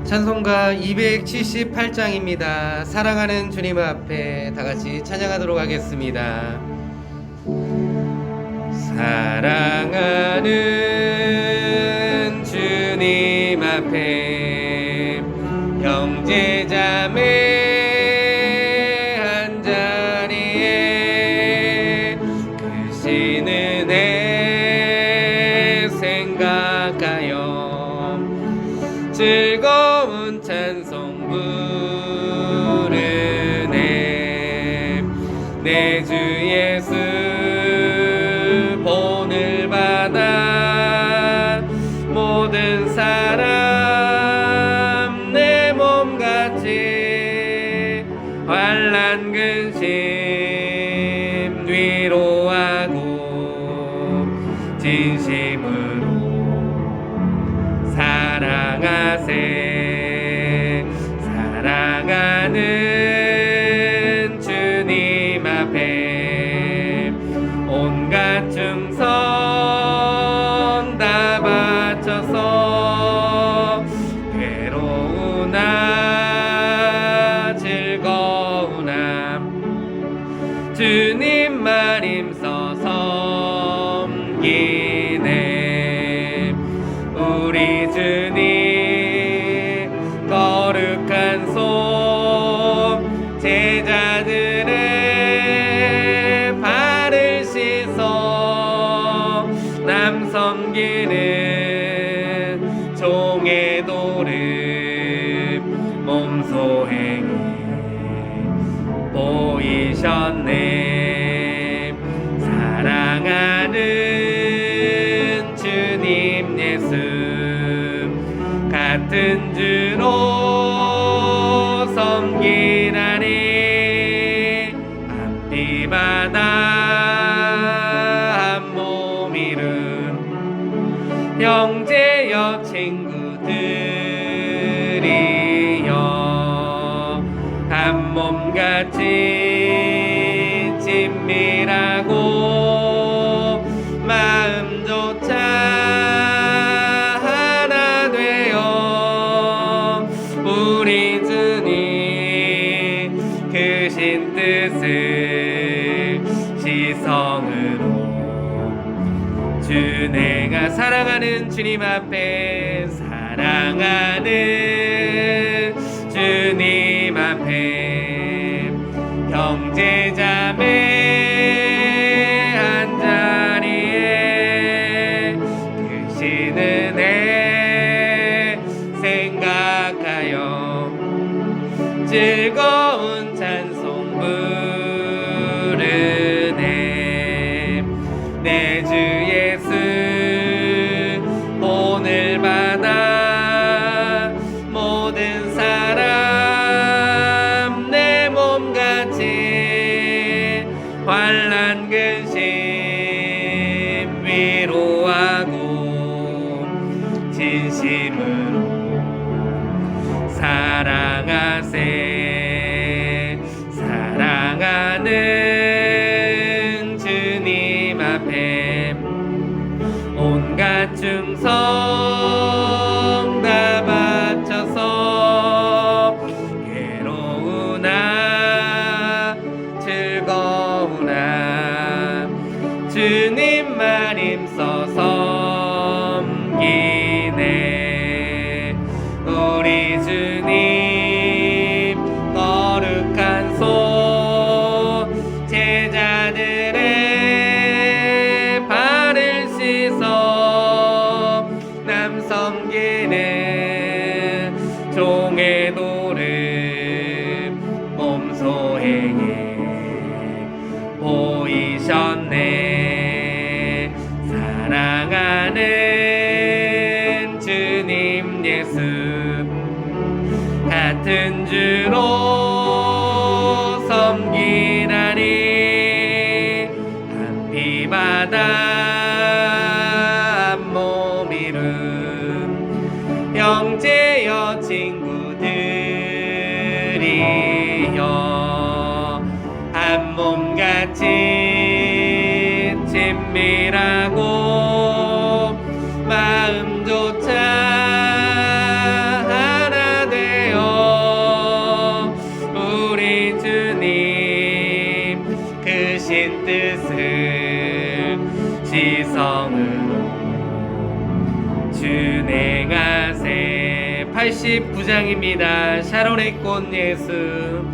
찬송가 278장입니다. 사랑하는 주님 앞에 다 같이 찬양하도록 하겠습니다. 사랑하는 주님 앞에 형제자매 한자리에 크신 은혜 생각하여 즐거운 찬송 부르네. 내 주 예수 본을 받아 모든 사람 내 몸같이 환난 근심 위로하고 진심으로 사랑하세. 사랑하는 주님 앞에 온갖 충성 다 바쳐서 괴로우나 즐거우나 주님 말 힘써 섬기네. 우리 주님 거룩한 손 제자들의 발을 씻어 남 섬기는 종의 도를 몸소 행해 보이셨네. 사랑하는 주님 예수 같은 주로 섬기나니 앞뒤바다 한 몸 이룬 형제여 친구들이여 한 몸같이 친밀하고 마음조차 하나 되어 우리 주님 크신 뜻을 지성으로 준행하. 사랑하는 주님 앞에 사랑하는 주님 앞에 형제자매 한자리에 크신 은혜 생각하여 즐거운 찬송 부르네. 내 주 예수 본을 받아 모든 사람 내 몸같이 환난 근심 위로하고 진심으로 사랑하세. 사랑하는 주님 앞에 온갖 충성 다 바쳐서 괴로우나 즐거우나 주님 말 힘써 섬기네. 우리 주님 거룩한 손 제자들의 발을 씻어 남 섬기는 종의 도를 몸소 행해 보이셨네. 사랑하는 주님 예수 같은 주로 섬기나니 한피바다 한 몸 이룬 형제여 친구들이여 한 몸같이 친밀하고 마음조차 준행하세. 89장입니다. 샤론의 꽃 예수,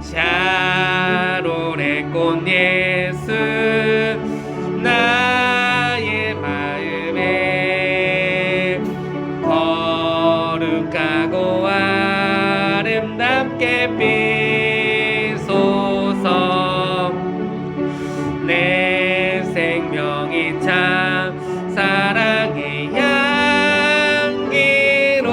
샤론의 꽃 예수, 나의 마음에 거룩하고 아름답게 비소서. 내 생명이 참 사랑의 향기로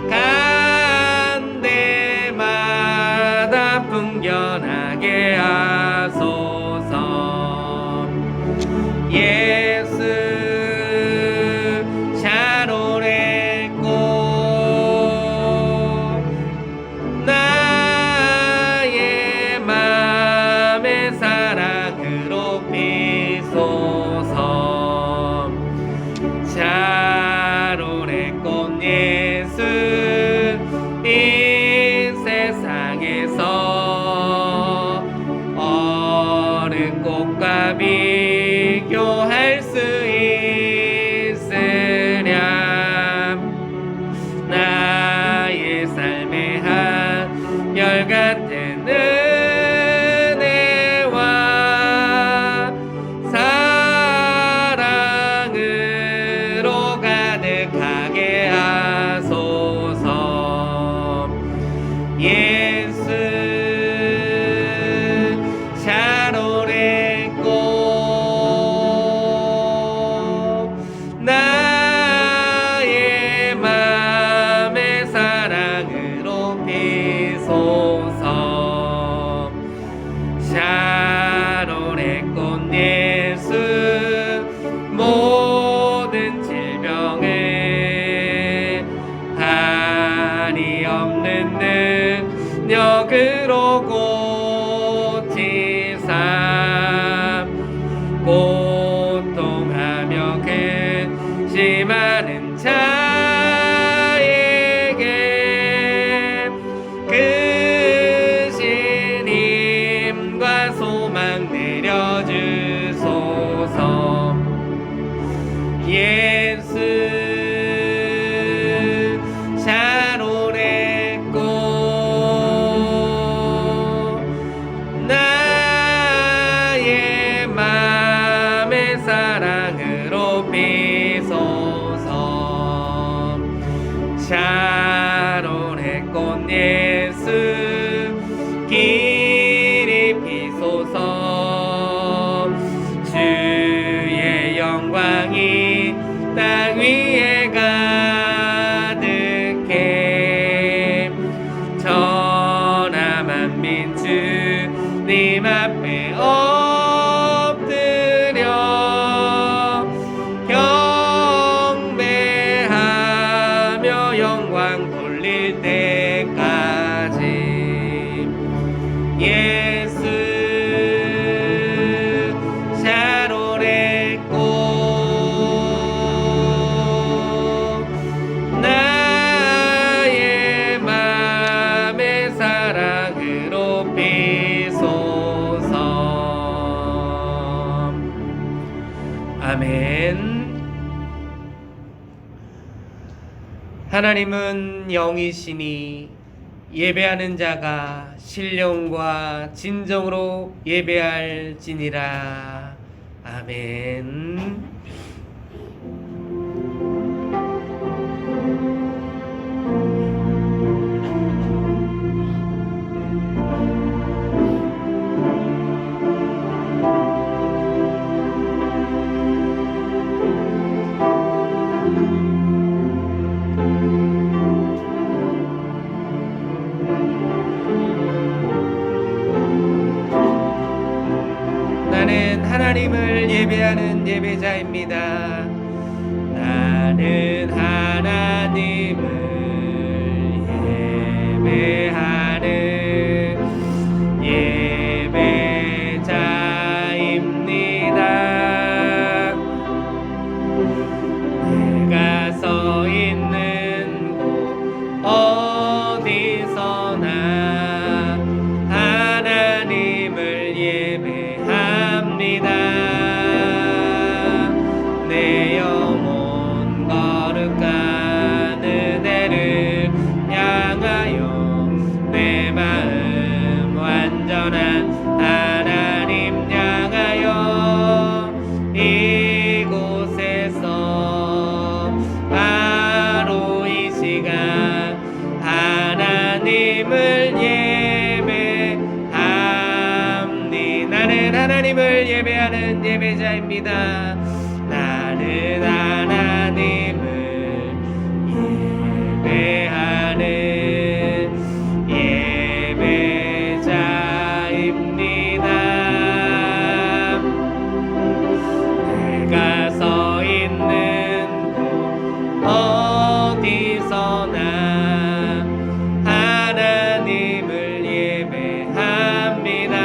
간 데마다 풍겨나게 하소서. 예수 샤론의 꽃, 나의 맘의 사랑으로 비소서. 샤론의 꽃 예수, 이 세상에서 어느 꽃과 비교할 수 있으랴. 나의 삶의 한결 같은 은혜와 사랑으로 가득하게 하소서. 예수 샤론의 꽃, 나의 맘의 사랑으로 비소서. 샤론의 꽃 예수, 모든 질병에 한이 없는 능력으로 고치사. 고통하며 근심하는 자에게 크신 힘과 소망 내려주소서. 예수 샤론의 꽃, 나의 맘의 사랑으로 비소서. 샤론의 꽃 예수, 길이 피소서. 주의 영광이 땅 위에 가득해. 천하 만민 주님 앞에 엎드려 경배하며 영광 돌릴 때까지. 예수 샤론의 꽃, 나의 맘의 사랑으로 비소서. 아멘. 하나님은 영이시니 예배하는 자가 신령과 진정으로 예배할지니라. 아멘. 나는 하나님을 예배하는 예배자입니다. 나는 하나님을 예배하는 예배자입니다. 내가 서 있는 곳 어디서나 하나님을 예배합니다. 내 하나님을 예배하는 예배자입니다. 나는 하나님을 예배하는 예배자입니다. 내가 서 있는 곳 어디서나 하나님을 예배합니다.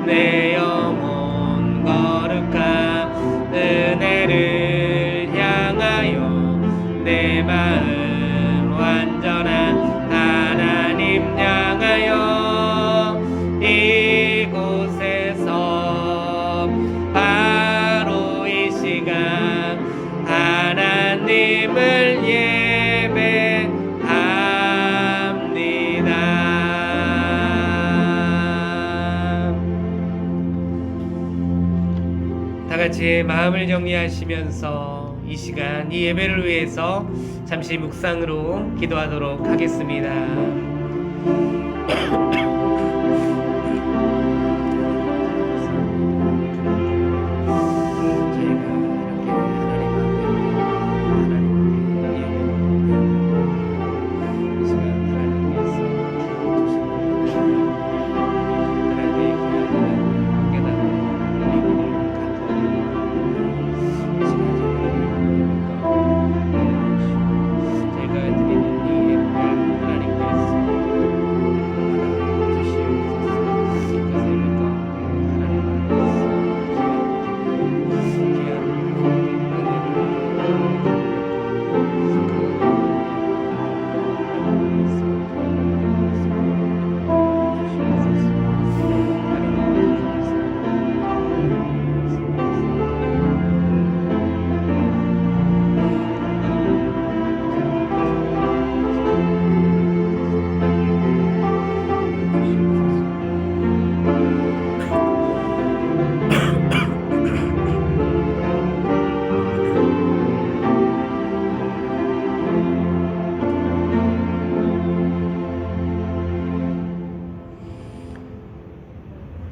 내 영혼 거룩한 은혜를 향하여 내 마음 완전한 하나님 향하여 이곳에서 바로 이 시간 하나님을 예배합니다. 다 같이 마음을 정리하시면서 이 시간 이 예배를 위해서 잠시 묵상으로 기도하도록 하겠습니다.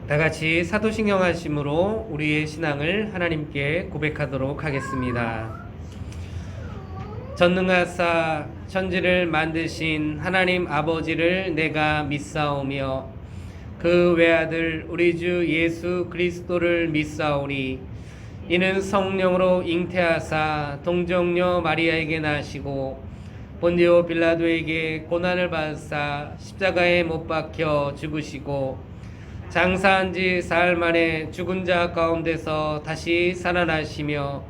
다 같이 사도신경 하심으로 우리의 신앙을 하나님께 고백하도록 하겠습니다. 전능하사 천지를 만드신 하나님 아버지를 내가 믿사오며 그 외아들 우리 주 예수 그리스도를 믿사오니 이는 성령으로 잉태하사 동정녀 마리아에게 나시고 본디오 빌라도에게 고난을 받으사 십자가에 못 박혀 죽으시고 장사한 지 사흘 만에 죽은 자 가운데서 다시 살아나시며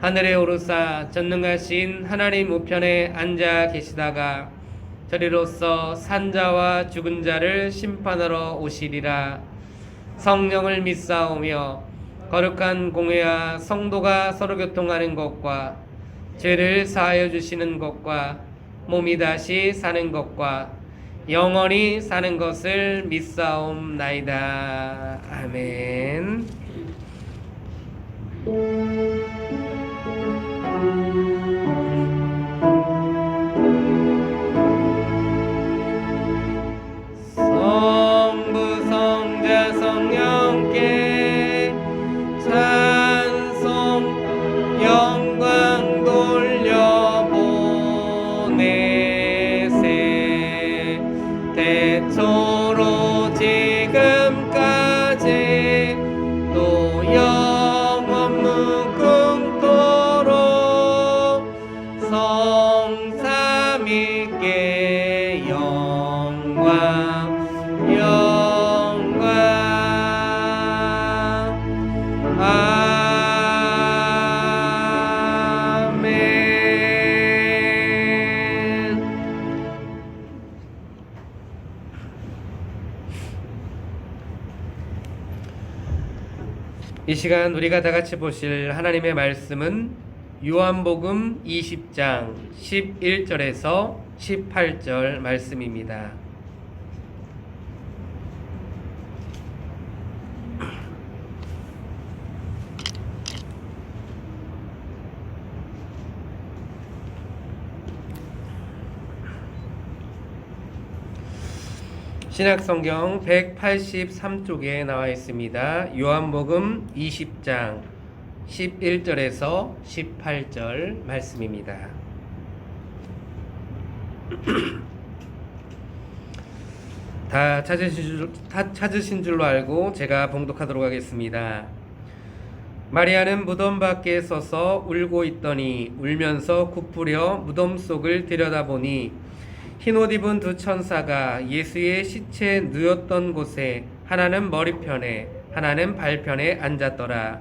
하늘에 오르사 전능하신 하나님 우편에 앉아 계시다가 저리로서 산자와 죽은 자를 심판하러 오시리라. 성령을 믿사오며 거룩한 공회와 성도가 서로 교통하는 것과 죄를 사하여 주시는 것과 몸이 다시 사는 것과 영원히 사는 것을 믿사옵나이다. 아멘. 성부 성자 성령께 찬송 영광 돌려보내세 대초로 지금까지 또 영원 무궁토록 성삼위께 영광 이 시간 우리가 다 같이 보실 하나님의 말씀은 요한복음 20장 11절에서 18절 말씀입니다. 신약성경 183쪽에 나와 있습니다. 요한복음 20장 11절에서 18절 말씀입니다. 다 찾으신 줄로 알고 제가 봉독하도록 하겠습니다. 마리아는 무덤 밖에 서서 울고 있더니 울면서 굽부려 무덤 속을 들여다보니 흰옷 입은 두 천사가 예수의 시체 누웠던 곳에 하나는 머리편에 하나는 발편에 앉았더라.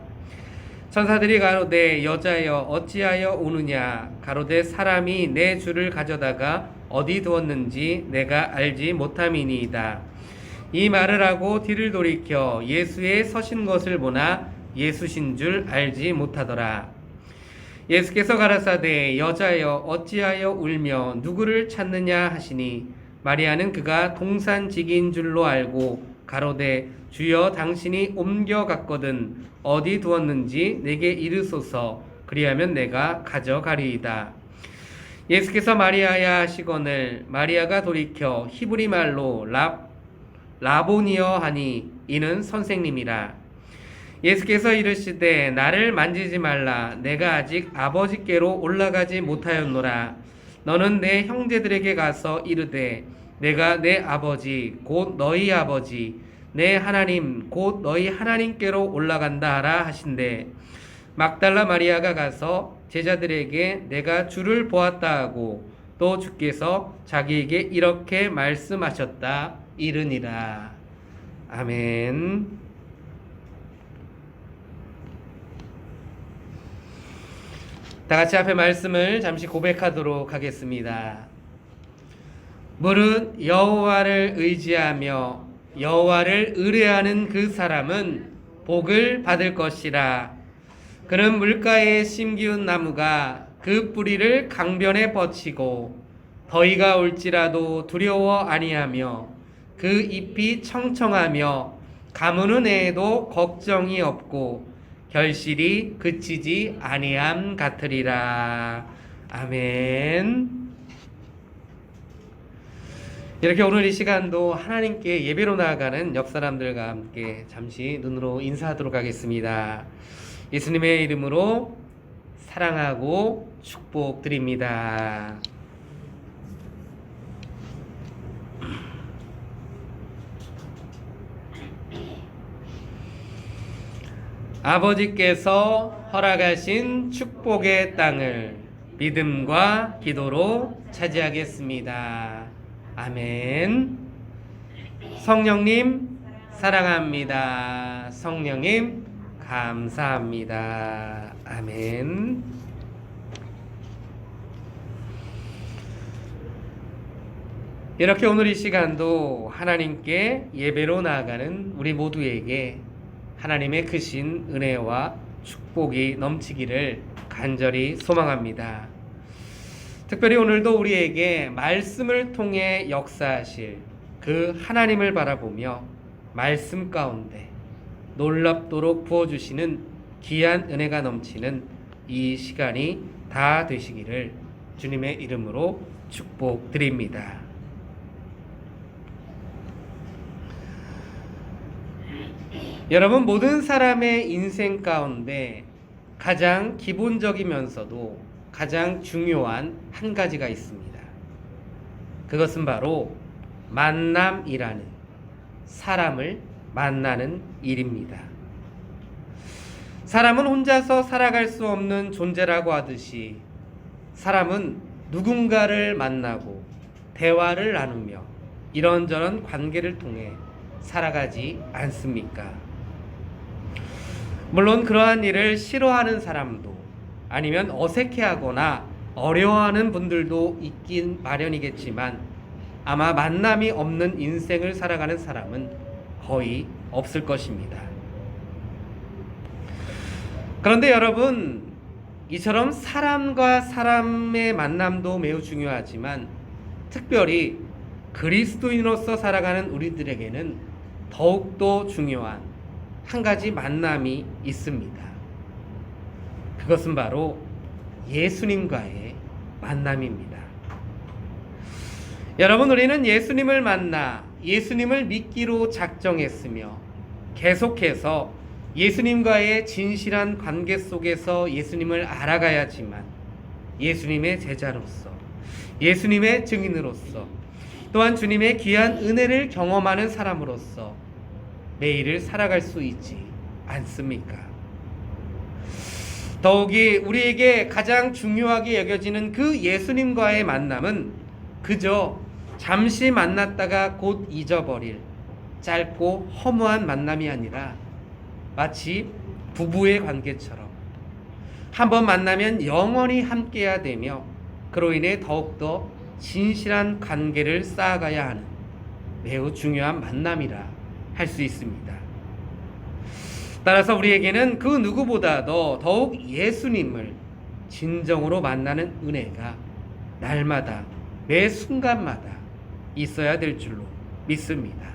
천사들이 가로되 여자여 어찌하여 우느냐. 가로되 사람이 내 주를 가져다가 어디 두었는지 내가 알지 못함이니이다. 이 말을 하고 뒤를 돌이켜 예수의 서신 것을 보나 예수신 줄 알지 못하더라. 예수께서 가라사대 여자여 어찌하여 울며 누구를 찾느냐 하시니 마리아는 그가 동산직인 줄로 알고 가로되 주여 당신이 옮겨갔거든 어디 두었는지 내게 이르소서 그리하면 내가 가져가리이다. 예수께서 마리아야 하시거늘 마리아가 돌이켜 히브리 말로 라보니여 하니 이는 선생님이라. 예수께서 이르시되 나를 만지지 말라. 내가 아직 아버지께로 올라가지 못하였노라. 너는 내 형제들에게 가서 이르되 내가 내 아버지 곧 너희 아버지 내 하나님 곧 너희 하나님께로 올라간다 하라 하신대. 막달라 마리아가 가서 제자들에게 내가 주를 보았다 하고 또 주께서 자기에게 이렇게 말씀하셨다 이르니라. 아멘. 다 같이 앞에 말씀을 잠시 고백하도록 하겠습니다. 무릇 여호와를 의지하며 여호와를 의뢰하는 그 사람은 복을 받을 것이라. 그는 물가에 심기운 나무가 그 뿌리를 강변에 뻗치고 더위가 올지라도 두려워 아니하며 그 잎이 청청하며 가무는 애에도 걱정이 없고 결실이 그치지 아니함 같으리라. 아멘. 이렇게 오늘 이 시간도 하나님께 예배로 나아가는 옆사람들과 함께 잠시 눈으로 인사하도록 하겠습니다. 예수님의 이름으로 사랑하고 축복드립니다. 아버지께서 허락하신 축복의 땅을 믿음과 기도로 차지하겠습니다. 아멘. 성령님 사랑합니다. 성령님 감사합니다. 아멘. 이렇게 오늘 이 시간도 하나님께 예배로 나아가는 우리 모두에게 하나님의 크신 은혜와 축복이 넘치기를 간절히 소망합니다. 특별히 오늘도 우리에게 말씀을 통해 역사하실 그 하나님을 바라보며 말씀 가운데 놀랍도록 부어주시는 귀한 은혜가 넘치는 이 시간이 다 되시기를 주님의 이름으로 축복드립니다. 여러분, 모든 사람의 인생 가운데 가장 기본적이면서도 가장 중요한 한 가지가 있습니다. 그것은 바로 만남이라는 사람을 만나는 일입니다. 사람은 혼자서 살아갈 수 없는 존재라고 하듯이 사람은 누군가를 만나고 대화를 나누며 이런저런 관계를 통해 살아가지 않습니까? 물론 그러한 일을 싫어하는 사람도 아니면 어색해하거나 어려워하는 분들도 있긴 마련이겠지만 아마 만남이 없는 인생을 살아가는 사람은 거의 없을 것입니다. 그런데 여러분, 이처럼 사람과 사람의 만남도 매우 중요하지만 특별히 그리스도인으로서 살아가는 우리들에게는 더욱더 중요한 한 가지 만남이 있습니다. 그것은 바로 예수님과의 만남입니다. 여러분, 우리는 예수님을 만나 예수님을 믿기로 작정했으며 계속해서 예수님과의 진실한 관계 속에서 예수님을 알아가야지만 예수님의 제자로서, 예수님의 증인으로서, 또한 주님의 귀한 은혜를 경험하는 사람으로서 매일을 살아갈 수 있지 않습니까? 더욱이 우리에게 가장 중요하게 여겨지는 그 예수님과의 만남은 그저 잠시 만났다가 곧 잊어버릴 짧고 허무한 만남이 아니라 마치 부부의 관계처럼 한번 만나면 영원히 함께해야 되며 그로 인해 더욱더 진실한 관계를 쌓아가야 하는 매우 중요한 만남이라 할 수 있습니다. 따라서 우리에게는 그 누구보다도 더욱 예수님을 진정으로 만나는 은혜가 날마다 매 순간마다 있어야 될 줄로 믿습니다.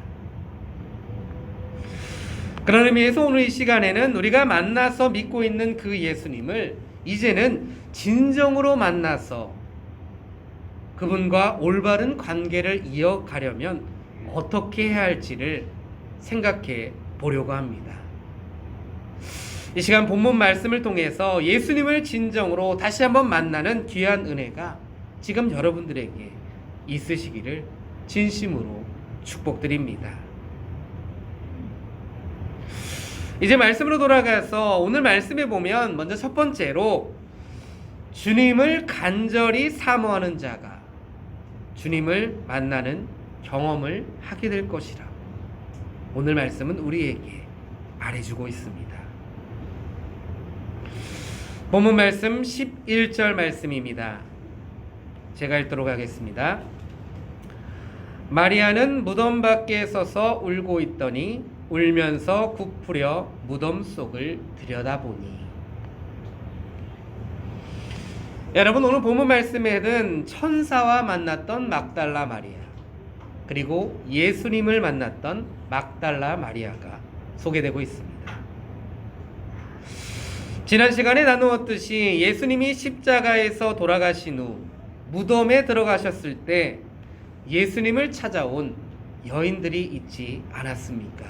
그런 의미에서 오늘 이 시간에는 우리가 만나서 믿고 있는 그 예수님을 이제는 진정으로 만나서 그분과 올바른 관계를 이어가려면 어떻게 해야 할지를 생각해 보려고 합니다. 이 시간 본문 말씀을 통해서 예수님을 진정으로 다시 한번 만나는 귀한 은혜가 지금 여러분들에게 있으시기를 진심으로 축복드립니다. 이제 말씀으로 돌아가서 오늘 말씀에 보면 먼저 첫 번째로 주님을 간절히 사모하는 자가 주님을 만나는 경험을 하게 될 것이라 오늘 말씀은 우리에게 말해주고 있습니다. 본문 말씀 11절 말씀입니다. 제가 읽도록 하겠습니다. 마리아는 무덤 밖에 서서 울고 있더니 울면서 굽으려 무덤 속을 들여다보니. 여러분, 오늘 본문 말씀에는 천사와 만났던 막달라 마리아 그리고 예수님을 만났던 막달라 마리아가 소개되고 있습니다. 지난 시간에 나누었듯이 예수님이 십자가에서 돌아가신 후 무덤에 들어가셨을 때 예수님을 찾아온 여인들이 있지 않았습니까?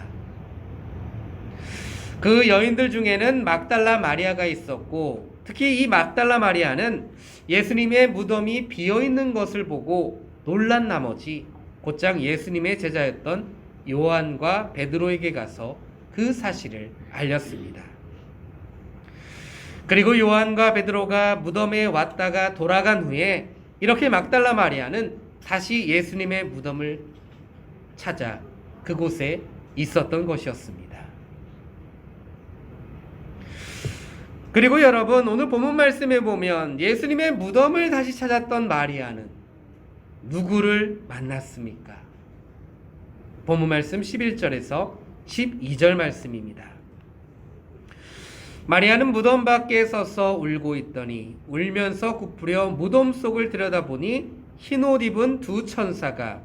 그 여인들 중에는 막달라 마리아가 있었고, 특히 이 막달라 마리아는 예수님의 무덤이 비어있는 것을 보고 놀란 나머지 곧장 예수님의 제자였던 요한과 베드로에게 가서 그 사실을 알렸습니다. 그리고 요한과 베드로가 무덤에 왔다가 돌아간 후에 이렇게 막달라 마리아는 다시 예수님의 무덤을 찾아 그곳에 있었던 것이었습니다. 그리고 여러분, 오늘 본문 말씀에 보면 예수님의 무덤을 다시 찾았던 마리아는 누구를 만났습니까? 본문 말씀 11절에서 12절 말씀입니다. 마리아는 무덤 밖에 서서 울고 있더니 울면서 굽으려 무덤 속을 들여다보니 흰옷 입은 두 천사가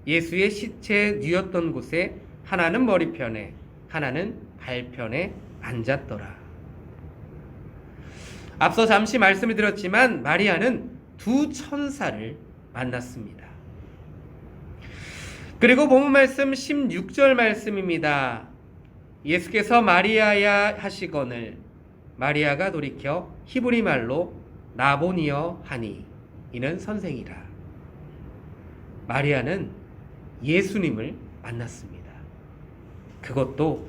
예수의 시체 뉘었던 곳에 하나는 머리편에 하나는 발편에 앉았더라. 앞서 잠시 말씀을 드렸지만 마리아는 두 천사를 만났습니다. 그리고 본문 말씀 16절 말씀입니다. 예수께서 마리아야 하시거늘 마리아가 돌이켜 히브리 말로 라보니여 하니 이는 선생이라. 마리아는 예수님을 만났습니다. 그것도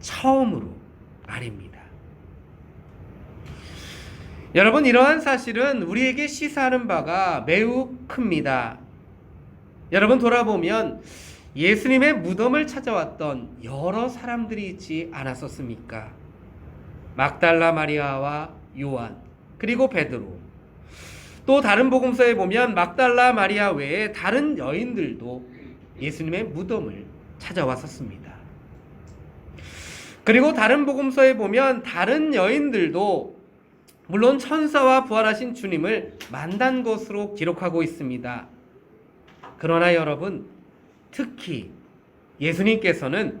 처음으로 말입니다. 여러분, 이러한 사실은 우리에게 시사하는 바가 매우 큽니다. 여러분, 돌아보면 예수님의 무덤을 찾아왔던 여러 사람들이 있지 않았었습니까? 막달라 마리아와 요한, 그리고 베드로. 또 다른 복음서에 보면 막달라 마리아 외에 다른 여인들도 예수님의 무덤을 찾아왔었습니다. 그리고 다른 복음서에 보면 다른 여인들도 물론 천사와 부활하신 주님을 만난 것으로 기록하고 있습니다. 그러나 여러분, 특히 예수님께서는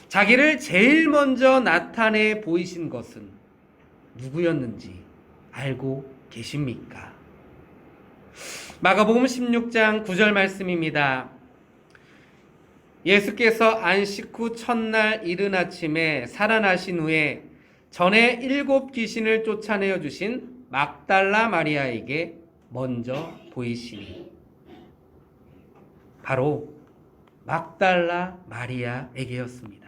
자기를 제일 먼저 나타내 보이신 것은 누구였는지 알고 계십니까? 마가복음 16장 9절 말씀입니다. 예수께서 안식 후 첫날 이른 아침에 살아나신 후에 전에 7 귀신을 쫓아내어 주신 막달라 마리아에게 먼저 보이시니, 바로 막달라 마리아에게였습니다.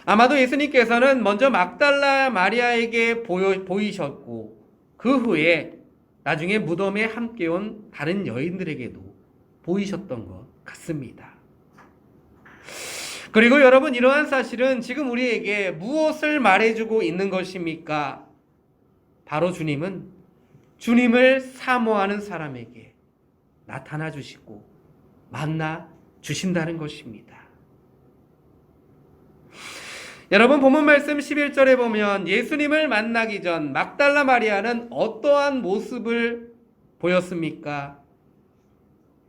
아마도 예수님께서는 먼저 막달라 마리아에게 보이셨고, 그 후에 나중에 무덤에 함께 온 다른 여인들에게도 보이셨던 것 같습니다. 그리고 여러분, 이러한 사실은 지금 우리에게 무엇을 말해주고 있는 것입니까? 바로 주님은 주님을 사모하는 사람에게 나타나 주시고 만나 주신다는 것입니다. 여러분, 본문 말씀 11절에 보면 예수님을 만나기 전 막달라 마리아는 어떠한 모습을 보였습니까?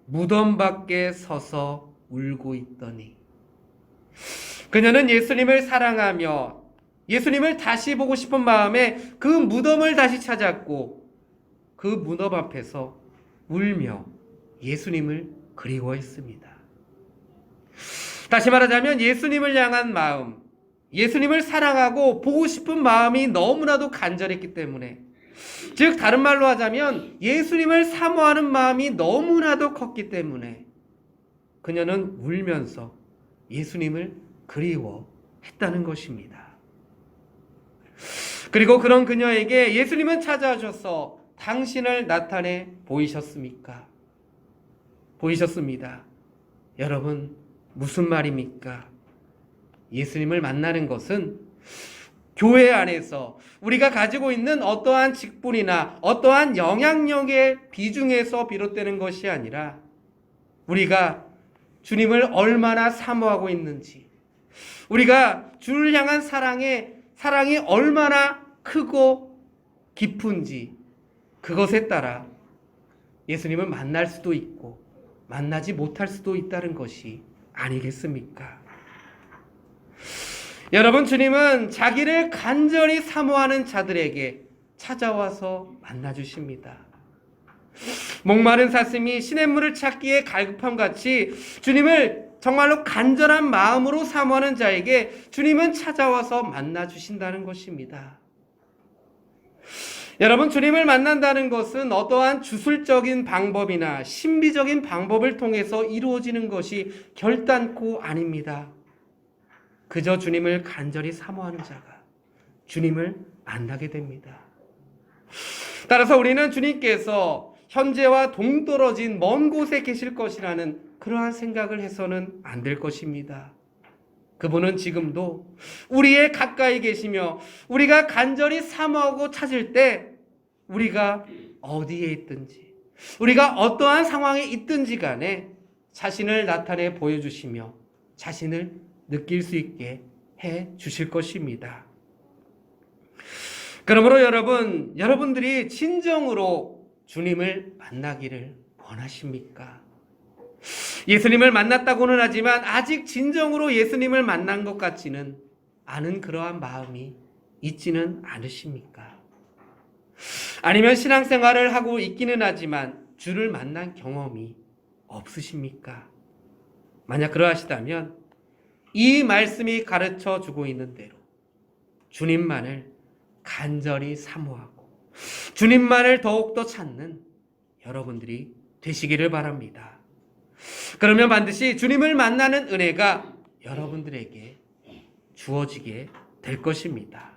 무덤 밖에 서서 울고 있더니, 그녀는 예수님을 사랑하며 예수님을 다시 보고 싶은 마음에 그 무덤을 다시 찾았고, 그 무덤 앞에서 울며 예수님을 그리워했습니다. 다시 말하자면 예수님을 향한 마음, 예수님을 사랑하고 보고 싶은 마음이 너무나도 간절했기 때문에, 즉 다른 말로 하자면 예수님을 사모하는 마음이 너무나도 컸기 때문에 그녀는 울면서 예수님을 그리워했다는 것입니다. 그리고 그런 그녀에게 예수님은 찾아오셔서 당신을 나타내 보이셨습니까? 보이셨습니다. 여러분, 무슨 말입니까? 예수님을 만나는 것은 교회 안에서 우리가 가지고 있는 어떠한 직분이나 어떠한 영향력의 비중에서 비롯되는 것이 아니라, 우리가 주님을 얼마나 사모하고 있는지, 우리가 주를 향한 사랑이 얼마나 크고 깊은지, 그것에 따라 예수님을 만날 수도 있고 만나지 못할 수도 있다는 것이 아니겠습니까? 여러분, 주님은 자기를 간절히 사모하는 자들에게 찾아와서 만나주십니다. 목마른 사슴이 시냇물을 찾기에 갈급함같이 주님을 정말로 간절한 마음으로 사모하는 자에게 주님은 찾아와서 만나주신다는 것입니다. 여러분, 주님을 만난다는 것은 어떠한 주술적인 방법이나 신비적인 방법을 통해서 이루어지는 것이 결단코 아닙니다. 그저 주님을 간절히 사모하는 자가 주님을 만나게 됩니다. 따라서 우리는 주님께서 현재와 동떨어진 먼 곳에 계실 것이라는 그러한 생각을 해서는 안 될 것입니다. 그분은 지금도 우리의 가까이 계시며, 우리가 간절히 사모하고 찾을 때 우리가 어디에 있든지, 우리가 어떠한 상황에 있든지 간에 자신을 나타내 보여주시며 자신을 느낄 수 있게 해 주실 것입니다. 그러므로 여러분들이 진정으로 주님을 만나기를 원하십니까? 예수님을 만났다고는 하지만 아직 진정으로 예수님을 만난 것 같지는 않은 그러한 마음이 있지는 않으십니까? 아니면 신앙생활을 하고 있기는 하지만 주를 만난 경험이 없으십니까? 만약 그러하시다면 이 말씀이 가르쳐 주고 있는 대로 주님만을 간절히 사모하고 주님만을 더욱더 찾는 여러분들이 되시기를 바랍니다. 그러면 반드시 주님을 만나는 은혜가 여러분들에게 주어지게 될 것입니다.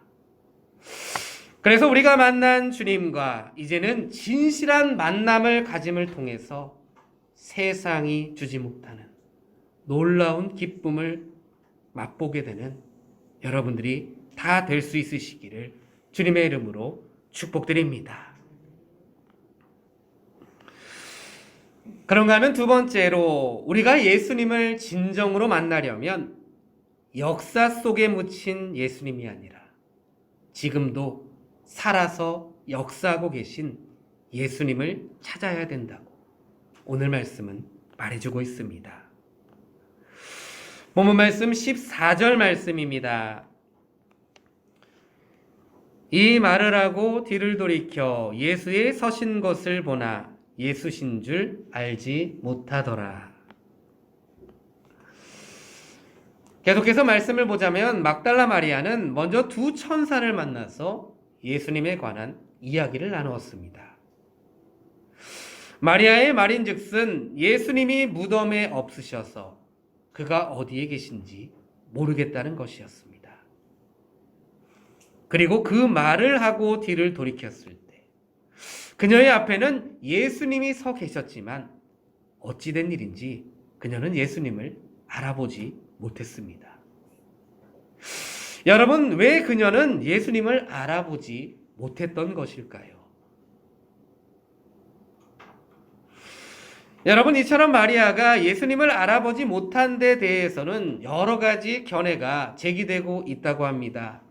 그래서 우리가 만난 주님과 이제는 진실한 만남을 가짐을 통해서 세상이 주지 못하는 놀라운 기쁨을 맛보게 되는 여러분들이 다 될 수 있으시기를 주님의 이름으로 축복드립니다. 그런가 하면 두 번째로, 우리가 예수님을 진정으로 만나려면 역사 속에 묻힌 예수님이 아니라 지금도 살아서 역사하고 계신 예수님을 찾아야 된다고 오늘 말씀은 말해주고 있습니다. 본문 말씀 14절 말씀입니다. 이 말을 하고 뒤를 돌이켜 예수의 서신 것을 보나 예수신 줄 알지 못하더라. 계속해서 말씀을 보자면 막달라 마리아는 먼저 두 천사를 만나서 예수님에 관한 이야기를 나누었습니다. 마리아의 말인즉슨 예수님이 무덤에 없으셔서 그가 어디에 계신지 모르겠다는 것이었습니다. 그리고 그 말을 하고 뒤를 돌이켰을 때 그녀의 앞에는 예수님이 서 계셨지만 어찌된 일인지 그녀는 예수님을 알아보지 못했습니다. 여러분, 왜 그녀는 예수님을 알아보지 못했던 것일까요? 여러분, 이처럼 마리아가 예수님을 알아보지 못한 데 대해서는 여러 가지 견해가 제기되고 있다고 합니다.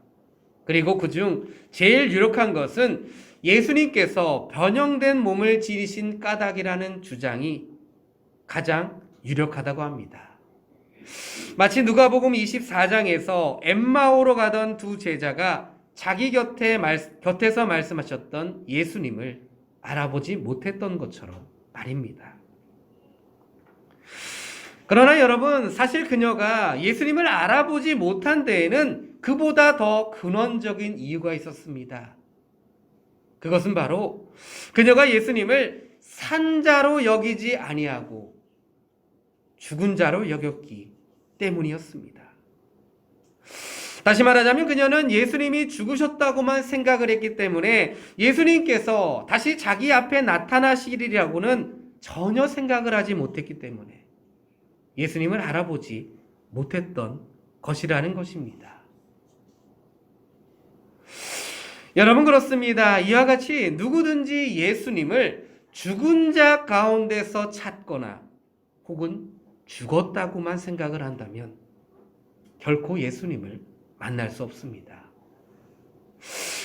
그리고 그중 제일 유력한 것은 예수님께서 변형된 몸을 지니신 까닭이라는 주장이 가장 유력하다고 합니다. 마치 누가복음 24장에서 엠마오로 가던 두 제자가 자기 곁에서 말씀하셨던 예수님을 알아보지 못했던 것처럼 말입니다. 그러나 여러분, 사실 그녀가 예수님을 알아보지 못한 데에는 그보다 더 근원적인 이유가 있었습니다. 그것은 바로 그녀가 예수님을 산자로 여기지 아니하고 죽은 자로 여겼기 때문이었습니다. 다시 말하자면 그녀는 예수님이 죽으셨다고만 생각을 했기 때문에 예수님께서 다시 자기 앞에 나타나시리라고는 전혀 생각을 하지 못했기 때문에 예수님을 알아보지 못했던 것이라는 것입니다. 여러분, 그렇습니다. 이와 같이 누구든지 예수님을 죽은 자 가운데서 찾거나 혹은 죽었다고만 생각을 한다면 결코 예수님을 만날 수 없습니다.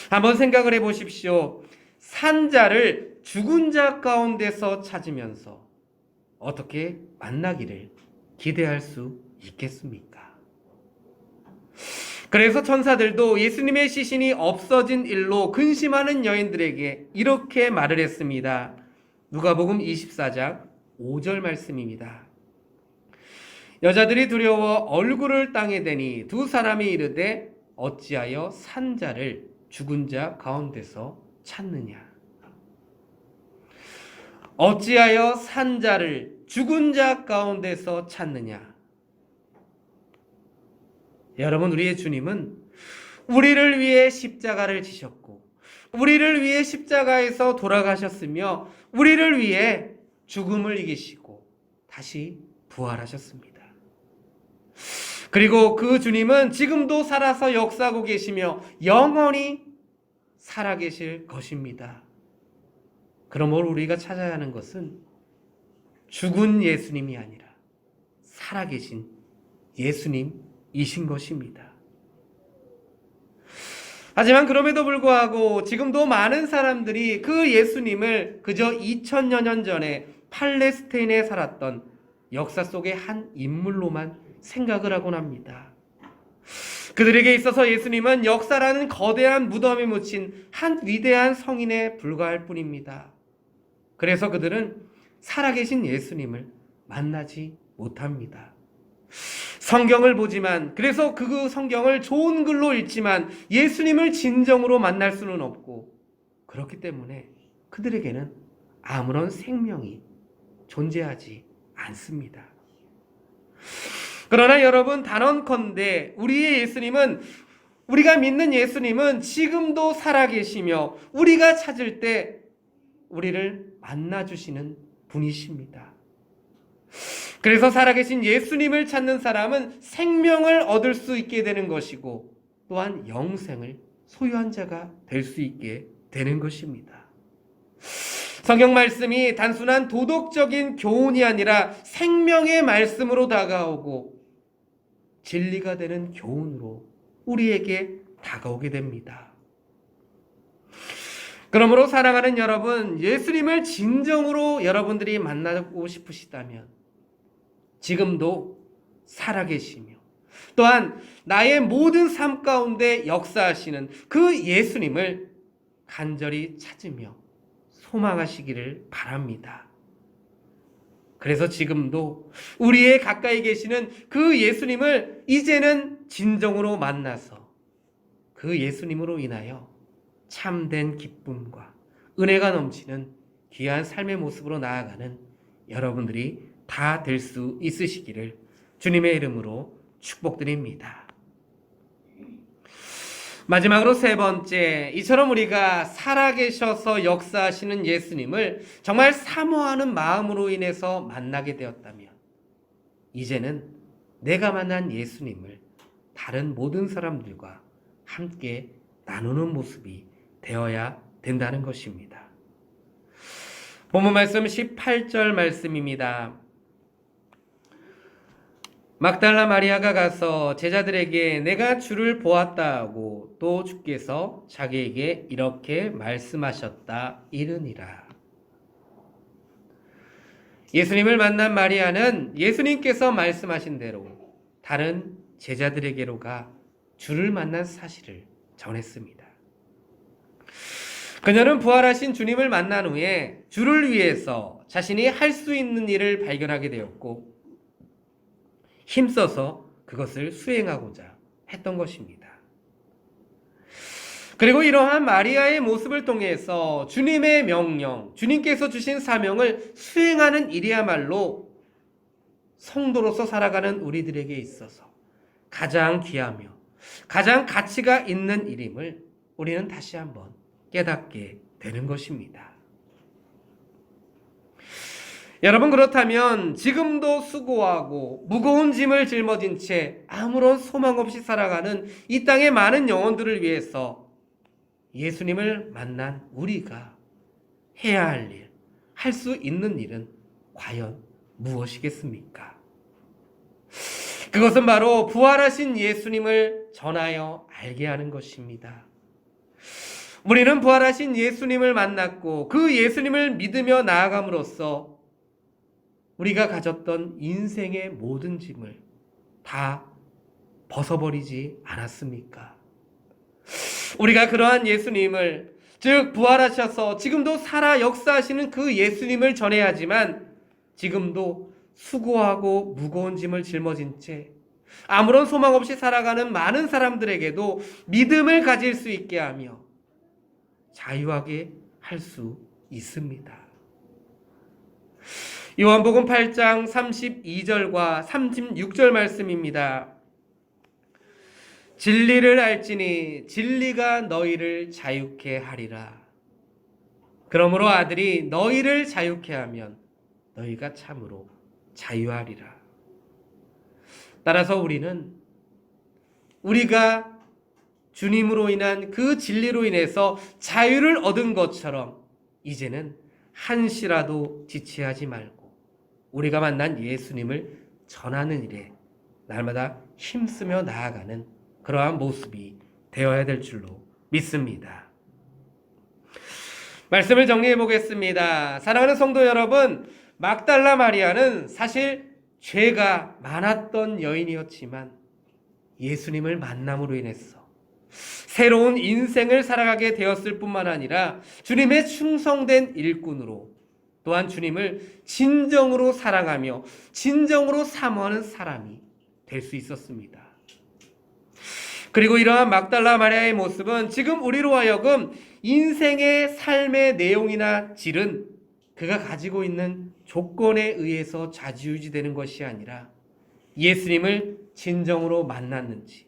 한번 생각을 해보십시오. 산자를 죽은 자 가운데서 찾으면서 어떻게 만나기를 기대할 수 있겠습니까? 그래서 천사들도 예수님의 시신이 없어진 일로 근심하는 여인들에게 이렇게 말을 했습니다. 누가복음 24장 5절 말씀입니다. 여자들이 두려워 얼굴을 땅에 대니 두 사람이 이르되 어찌하여 산자를 죽은 자 가운데서 찾느냐. 어찌하여 산자를 죽은 자 가운데서 찾느냐. 여러분, 우리의 주님은 우리를 위해 십자가를 지셨고 우리를 위해 십자가에서 돌아가셨으며 우리를 위해 죽음을 이기시고 다시 부활하셨습니다. 그리고 그 주님은 지금도 살아서 역사하고 계시며 영원히 살아계실 것입니다. 그러므로 우리가 찾아야 하는 것은 죽은 예수님이 아니라 살아계신 예수님이신 것입니다. 하지만 그럼에도 불구하고 지금도 많은 사람들이 그 예수님을 그저 2000여 년 전에 팔레스타인에 살았던 역사 속의 한 인물로만 생각을 하곤 합니다. 그들에게 있어서 예수님은 역사라는 거대한 무덤에 묻힌 한 위대한 성인에 불과할 뿐입니다. 그래서 그들은 살아계신 예수님을 만나지 못합니다. 성경을 보지만, 그래서 그 성경을 좋은 글로 읽지만 예수님을 진정으로 만날 수는 없고, 그렇기 때문에 그들에게는 아무런 생명이 존재하지 않습니다. 그러나 여러분, 단언컨대 우리의 예수님은, 우리가 믿는 예수님은 지금도 살아계시며 우리가 찾을 때 우리를 만나주시는 분이십니다. 그래서 살아계신 예수님을 찾는 사람은 생명을 얻을 수 있게 되는 것이고 또한 영생을 소유한 자가 될 수 있게 되는 것입니다. 성경 말씀이 단순한 도덕적인 교훈이 아니라 생명의 말씀으로 다가오고 진리가 되는 교훈으로 우리에게 다가오게 됩니다. 그러므로 사랑하는 여러분, 예수님을 진정으로 여러분들이 만나고 싶으시다면 지금도 살아계시며 또한 나의 모든 삶 가운데 역사하시는 그 예수님을 간절히 찾으며 소망하시기를 바랍니다. 그래서 지금도 우리의 가까이 계시는 그 예수님을 이제는 진정으로 만나서 그 예수님으로 인하여 참된 기쁨과 은혜가 넘치는 귀한 삶의 모습으로 나아가는 여러분들이 다 될 수 있으시기를 주님의 이름으로 축복드립니다. 마지막으로 세 번째, 이처럼 우리가 살아계셔서 역사하시는 예수님을 정말 사모하는 마음으로 인해서 만나게 되었다면 이제는 내가 만난 예수님을 다른 모든 사람들과 함께 나누는 모습이 되어야 된다는 것입니다. 본문 말씀 18절 말씀입니다. 막달라 마리아가 가서 제자들에게 내가 주를 보았다 하고 또 주께서 자기에게 이렇게 말씀하셨다 이르니라. 예수님을 만난 마리아는 예수님께서 말씀하신 대로 다른 제자들에게로 가 주를 만난 사실을 전했습니다. 그녀는 부활하신 주님을 만난 후에 주를 위해서 자신이 할 수 있는 일을 발견하게 되었고 힘써서 그것을 수행하고자 했던 것입니다. 그리고 이러한 마리아의 모습을 통해서 주님의 명령, 주님께서 주신 사명을 수행하는 일이야말로 성도로서 살아가는 우리들에게 있어서 가장 귀하며 가장 가치가 있는 일임을 우리는 다시 한번 깨닫게 되는 것입니다. 여러분, 그렇다면 지금도 수고하고 무거운 짐을 짊어진 채 아무런 소망 없이 살아가는 이 땅의 많은 영혼들을 위해서 예수님을 만난 우리가 해야 할 일, 할 수 있는 일은 과연 무엇이겠습니까? 그것은 바로 부활하신 예수님을 전하여 알게 하는 것입니다. 우리는 부활하신 예수님을 만났고 그 예수님을 믿으며 나아감으로써 우리가 가졌던 인생의 모든 짐을 다 벗어버리지 않았습니까? 우리가 그러한 예수님을, 즉 부활하셔서 지금도 살아 역사하시는 그 예수님을 전해야 하지만 지금도 수고하고 무거운 짐을 짊어진 채 아무런 소망 없이 살아가는 많은 사람들에게도 믿음을 가질 수 있게 하며 자유하게 할 수 있습니다. 요한복음 8장 32절과 36절 말씀입니다. 진리를 알지니 진리가 너희를 자유케 하리라. 그러므로 아들이 너희를 자유케 하면 너희가 참으로 자유하리라. 따라서 우리가 주님으로 인한 그 진리로 인해서 자유를 얻은 것처럼 이제는 한시라도 지체하지 말고 우리가 만난 예수님을 전하는 일에 날마다 힘쓰며 나아가는 그러한 모습이 되어야 될 줄로 믿습니다. 말씀을 정리해 보겠습니다. 사랑하는 성도 여러분, 막달라 마리아는 사실 죄가 많았던 여인이었지만 예수님을 만남으로 인해서 새로운 인생을 살아가게 되었을 뿐만 아니라 주님의 충성된 일꾼으로 또한 주님을 진정으로 사랑하며 진정으로 사모하는 사람이 될 수 있었습니다. 그리고 이러한 막달라 마리아의 모습은 지금 우리로 하여금 인생의 삶의 내용이나 질은 그가 가지고 있는 조건에 의해서 좌지우지되는 것이 아니라 예수님을 진정으로 만났는지,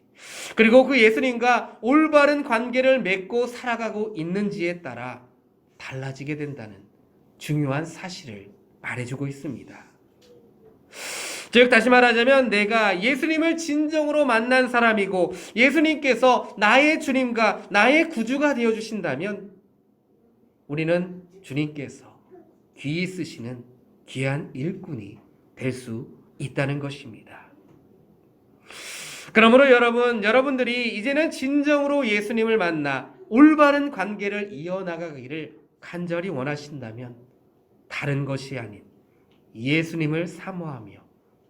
그리고 그 예수님과 올바른 관계를 맺고 살아가고 있는지에 따라 달라지게 된다는 중요한 사실을 말해주고 있습니다. 즉 다시 말하자면 내가 예수님을 진정으로 만난 사람이고 예수님께서 나의 주님과 나의 구주가 되어주신다면 우리는 주님께서 귀히 쓰시는 귀한 일꾼이 될 수 있다는 것입니다. 그러므로 여러분들이 이제는 진정으로 예수님을 만나 올바른 관계를 이어나가기를 간절히 원하신다면 다른 것이 아닌 예수님을 사모하며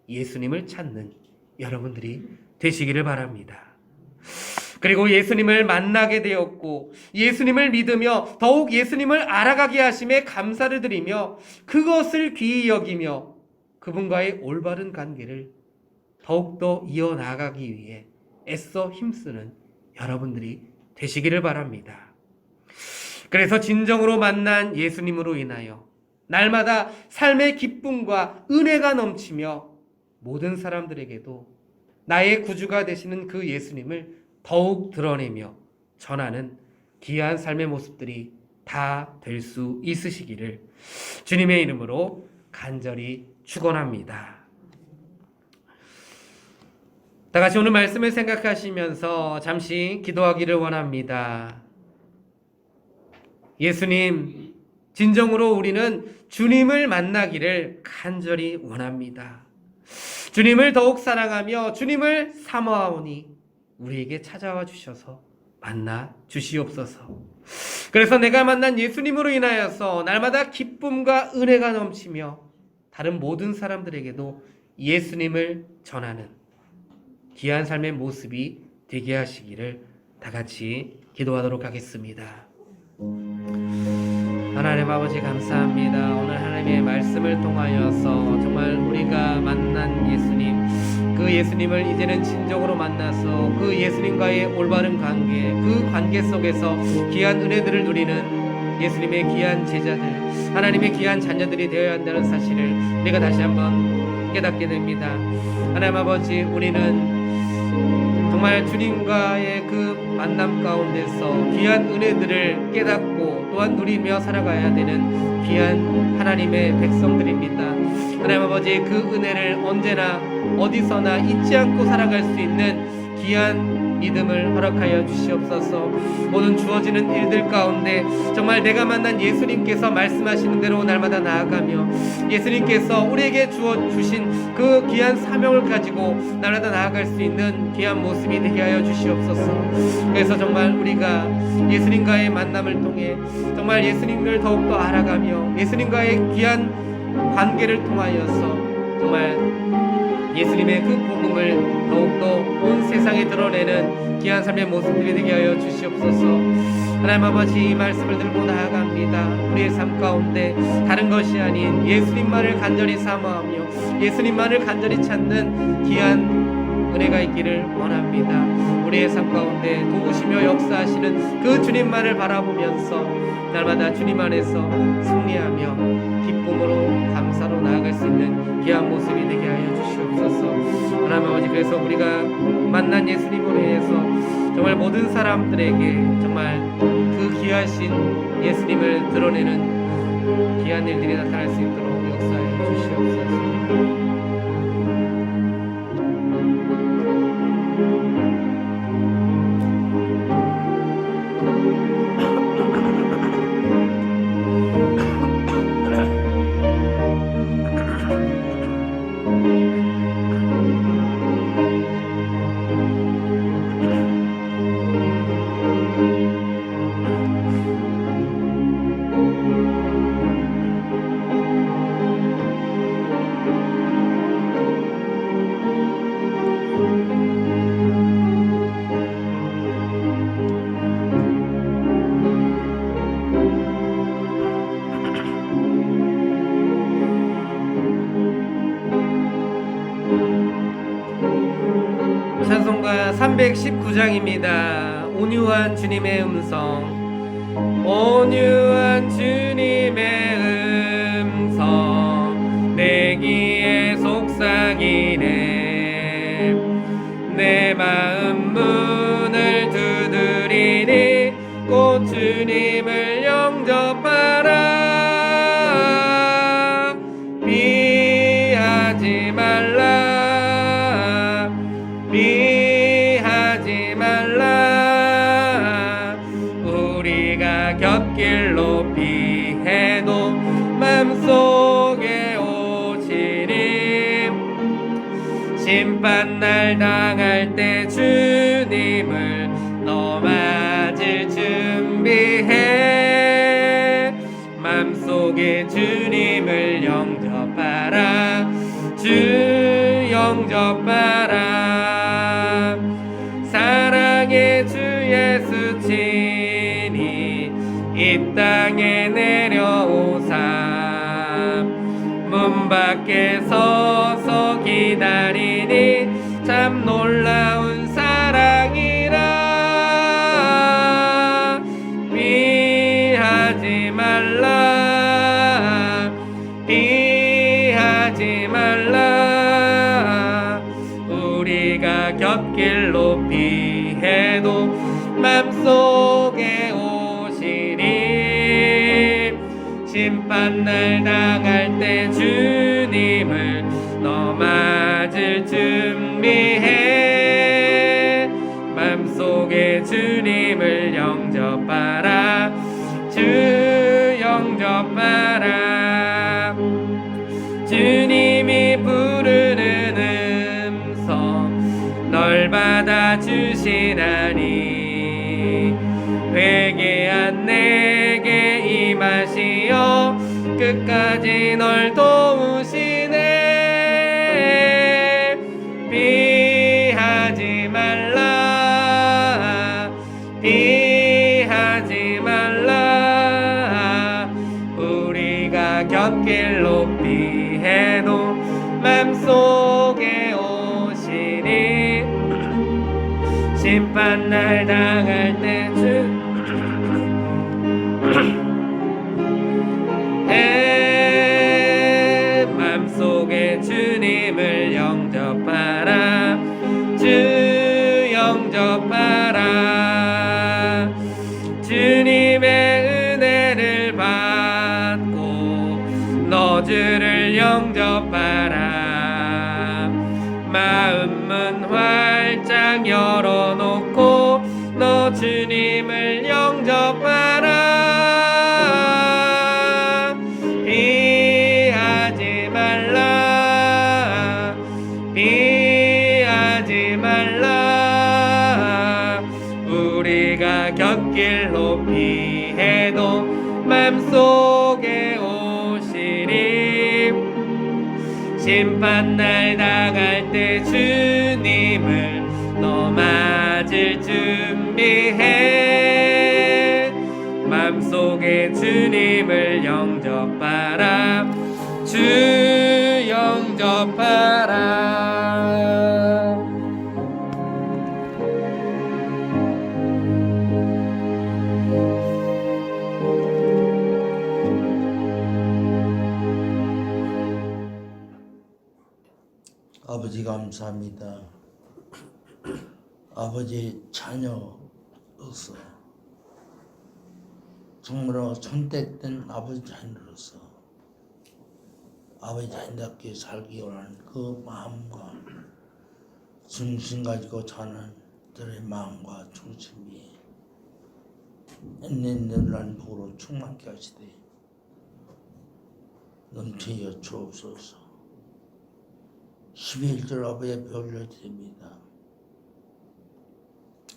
예수님을 찾는 여러분들이 되시기를 바랍니다. 그리고 예수님을 만나게 되었고 예수님을 믿으며 더욱 예수님을 알아가게 하심에 감사를 드리며 그것을 귀히 여기며 그분과의 올바른 관계를 더욱더 이어나가기 위해 애써 힘쓰는 여러분들이 되시기를 바랍니다. 그래서 진정으로 만난 예수님으로 인하여 날마다 삶의 기쁨과 은혜가 넘치며 모든 사람들에게도 나의 구주가 되시는 그 예수님을 더욱 드러내며 전하는 귀한 삶의 모습들이 다 될 수 있으시기를 주님의 이름으로 간절히 축원합니다. 다 같이 오늘 말씀을 생각하시면서 잠시 기도하기를 원합니다. 예수님, 진정으로 우리는 주님을 만나기를 간절히 원합니다. 주님을 더욱 사랑하며 주님을 사모하오니 우리에게 찾아와 주셔서 만나 주시옵소서. 그래서 내가 만난 예수님으로 인하여서 날마다 기쁨과 은혜가 넘치며 다른 모든 사람들에게도 예수님을 전하는 귀한 삶의 모습이 되게 하시기를 다 같이 기도하도록 하겠습니다. 하나님 아버지 감사합니다. 오늘 하나님의 말씀을 통하여서 정말 우리가 만난 예수님, 그 예수님을 이제는 진정으로 만나서 그 예수님과의 올바른 관계, 그 관계 속에서 귀한 은혜들을 누리는 예수님의 귀한 제자들, 하나님의 귀한 자녀들이 되어야 한다는 사실을 우리가 다시 한번 깨닫게 됩니다. 하나님 아버지, 우리는 정말 주님과의 그 만남 가운데서 귀한 은혜들을 깨닫고 또한 누리며 살아가야 되는 귀한 하나님의 백성들입니다. 하나님 아버지, 그 은혜를 언제나 어디서나 잊지 않고 살아갈 수 있는 귀한 믿음을 허락하여 주시옵소서. 모든 주어지는 일들 가운데 정말 내가 만난 예수님께서 말씀하시는 대로 날마다 나아가며 예수님께서 우리에게 주신 그 귀한 사명을 가지고 날마다 나아갈 수 있는 귀한 모습이 되게 하여 주시옵소서. 그래서 정말 우리가 예수님과의 만남을 통해 정말 예수님을 더욱더 알아가며 예수님과의 귀한 관계를 통하여서 정말 예수님의 그 복음을 더욱더 온 세상에 드러내는 귀한 삶의 모습들이 되게 하여 주시옵소서. 하나님 아버지, 이 말씀을 들고 나아갑니다. 우리의 삶 가운데 다른 것이 아닌 예수님만을 간절히 사모하며 예수님만을 간절히 찾는 귀한 은혜가 있기를 원합니다. 우리의 삶 가운데 도우시며 역사하시는 그 주님만을 바라보면서 날마다 주님 안에서 승리하며 기쁨으로 감사로 나아갈 수 있는 귀한 모습이 되게 하여 주시옵소서. 하나님 아버지, 그래서 우리가 만난 예수님으로 인해서 정말 모든 사람들에게 정말 그 귀하신 예수님을 드러내는 귀한 일들이 나타날 수 있도록 역사해 주시옵소서. 찬송가 319장입니다. 온유한 주님의 음성, 온유한 주님의 음성, 내 귀에 속삭이네. 내 마음 문을 두드리니 곧 주님을 영접하라. 피하지 말라, 피하지 말라. 우리가 곁길로 피해도 맘속에 오시리. 심판날 당할 때 주님을 너 맞을 준비해. 맘속에 주님을 영접하라. 주 영접하라. 사랑의 주 예수 친히 이 땅에 내려오사 문 밖에 서서 기다리니 참 놀라운 사랑이라. 피하지 말라, 피하지 말라. 우리가 곁길로 피해도 맘속에 오시리. 심판날 당할 때 주님을 너 맞을 준비해. 맘속에 주님을 영접하라, 주 영접하라. 주님이 부르는 음성 널 받아주시나니. 회개한 내게 임하시어 끝까지 널 도우시네. 피하지 말라, 피하지 말라. 우리가 곁길로 피해도 맘속에 오시니. 심판날 당할 때 맘속에 주님을 영접하라, 주 영접하라. 주님의 은혜를 받고 너 주를 영접하라. 마음은 활짝 열어놓고 너 주님을 영접하라. 피하지 말라, 피하지 말라. 우리가 곁길로 피해도 맘속에 오시리. 심판날 당할 때 주님을 너 맞을 준비해. 맘속에 주님을 영접하라, 주 영접하라. 아버지 감사합니다. 아버지 자녀로서 정말로 선택된 아버지 자녀로서 아버지 자녀답게 살기 원하는 그 마음과 중심 가지고 사는 들의 마음과 중심이 은혜는 복으로 충만케 하시되 넘치여 주옵소서. 11절 아버지의 별을 드립니다.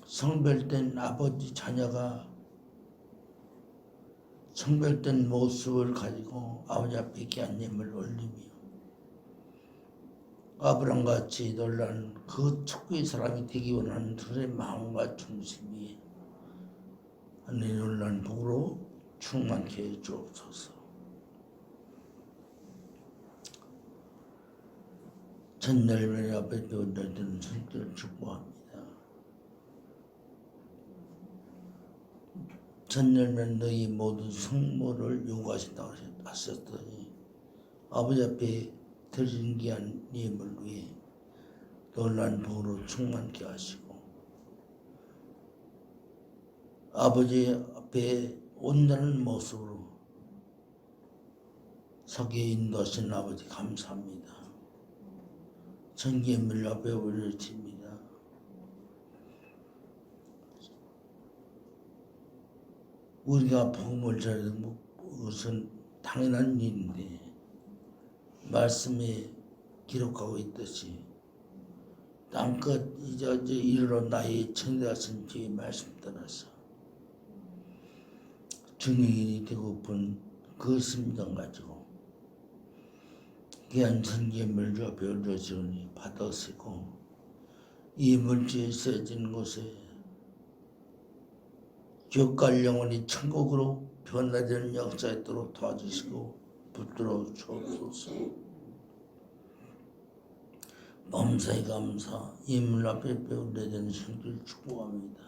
성별된 아버지 자녀가 성별된 모습을 가지고 아버지 앞에 귀한 예물을 올리며 아브람같이 놀라는 그 척의 사람이 되기 원하는 그들의 마음과 중심이 하늘의 놀라는 복으로 충만케 해 주옵소서. 전열매 앞에 배운다는 성격을 축복합니다. 전열매는 너희 모든 성모를 요구하신다고 하셨더니 아버지 앞에 드리는 귀한 예물 위에 놀란 복으로 충만케 하시고 아버지 앞에 온전한 모습으로 서게 인도하신 아버지 감사합니다. 전기의 앞에 올려집니다. 우리가 복음을 전하는 것은 당연한 일인데 말씀에 기록하고 있듯이 땅끝 이제 이르러 나의 청대하신 주의 말씀 따라서 증인이 되고픈 그 심정 가지고 귀한 선계물 주 앞에 올려주니 받아쓰고 이 물질이 쓰여진 곳에 교갈 영혼이 천국으로 변화되는 역사에 있도록 도와주시고 붙들어 주옵소서. 범사에 감사, 예물 앞에 배우되는 신길 축복합니다.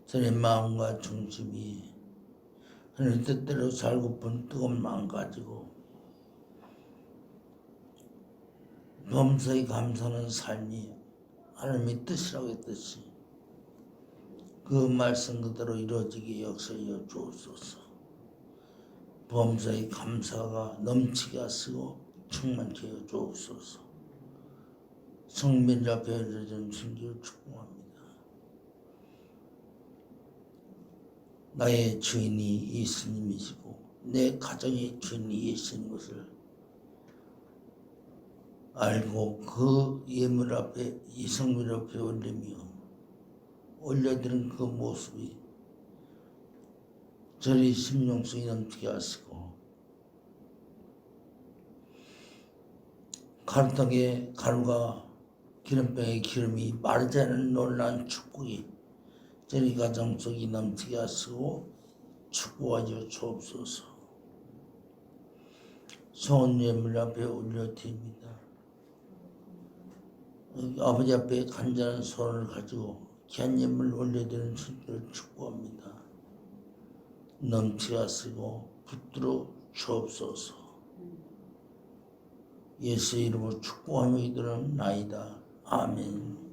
저의 마음과 중심이 하늘 뜻대로 살고픈 뜨거운 마음 가지고 범사에 감사하는 삶이 하나님의 뜻이라고 했듯이 그 말씀 그대로 이루어지게 역사하여 주옵소서. 범사에 감사가 넘치게 하시고 충만케 하여 주옵소서. 성밀 앞에 이루어진 신기를 축복합니다. 나의 주인이 예수님이시고 내 가정의 주인이 예수님 것을 알고 그 예물 앞에 이 성밀 앞에 올려드린 그 모습이 저리 심령성이 넘치게 하시고 가루떡에 가루가 기름병에 기름이 마르지 않은 놀라운 축복이 저희 가정 속에 넘치게 하시고 축복하여 주옵소서. 소원 예물 앞에 올려드립니다. 아버지 앞에 간절한 소원을 가지고 귀한 예물 올려드리는 주님을 축복합니다. 넘치게 하시고 붙들어 주옵소서. 예수의 이름으로 축복하며 기도하나이다. 아멘.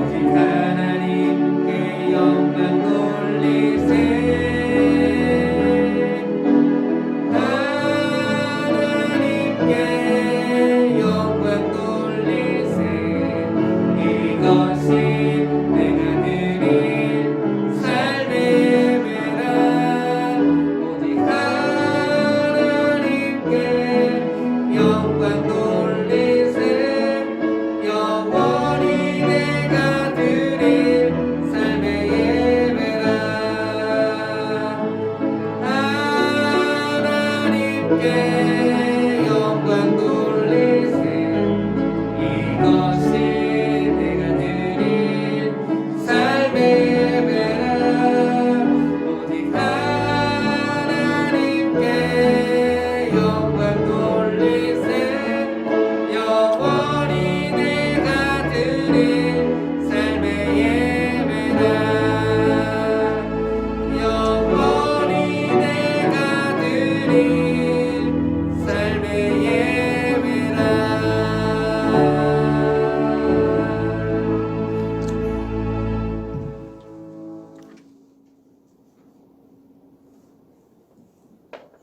오직 하나님께 영광 돌리세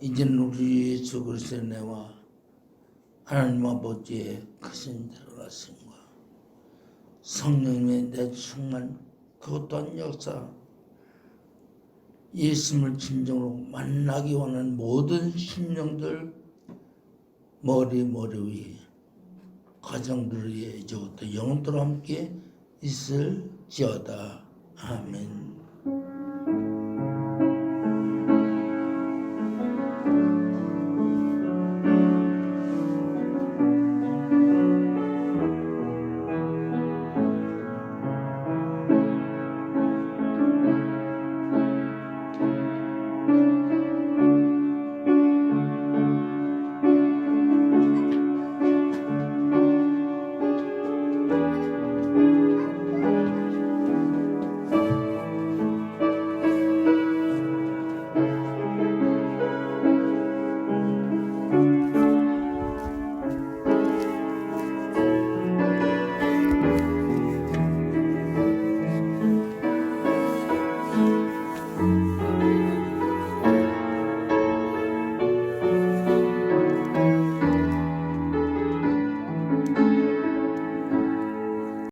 이제는 우리 예수 그리스도의 은혜와 하나님 아버지의 크신 들어가심과 성령님의 내 충만 그 또한 역사 예수님을 진정으로 만나기 원하는 모든 심령들 머리 위에 가정들 위에 이제부터 영원토록 함께 있을지어다. 아멘.